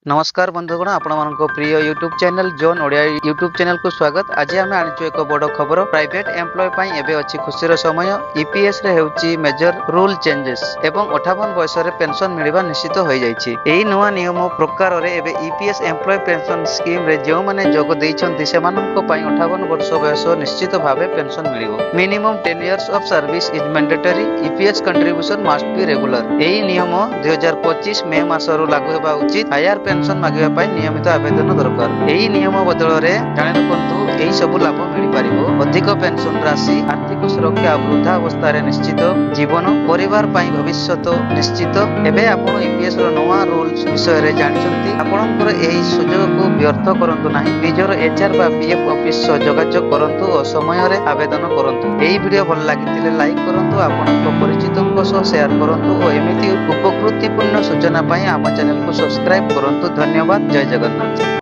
नमस्कार बंधुगण आपण प्रिय YouTube channel zone Odia YouTube channel को स्वागत। आज आम आनिचु एक बड़ खबर प्राइवेट एम्प्लॉय पई एबे अछि खुशीर समय। ईपीएस रे हेउची मेजर रूल चेंजेस एवं 58 बयस रे पेंशन मिलिबा निश्चित होई जाईछि। एही नवा नियम प्रकार रे एबे ईपीएस एम्प्लॉय पेंशन स्कीम रे जो माने जोग दैछन्ति सेमाननको पई 58 वर्ष बयस निश्चित भाबे पेंशन मिलिबो। Minimum 10 years of service is mandatory. EPS contribution must be regular. एही नियम 2025 मे मासरु लागू हेबा उचित। हायर पेंशन मागिबा पई नियमित आवेदन दरकार। एही नियम बदल रे जाने रखंतु एही सब लाभ मिलि पारिबो। अधिक पेंशन राशि, आर्थिक सुरक्षा, वृद्धावस्था रे निश्चित जीवन, परिवार पई भविष्यत निश्चित। एबे आपण ईपीएस रो नवा रूल्स विषय रे जानिसंती। आपणकर एही सुযোଗ को व्यर्थ करंतु नाही। निजर एचआर बा पीएफ ऑफिस सह जोगाजोग करंतु और समय रे आवेदन करंतु। एही वीडियो भल लागितिले लाइक करंतु, आपणक परिचितक सह शेयर करंतु और एमिति उपकृतिपूर्ण सूचना पई आम चैनल को सब्सक्राइब करंतु। धन्यवाद। जय जगन्नाथ।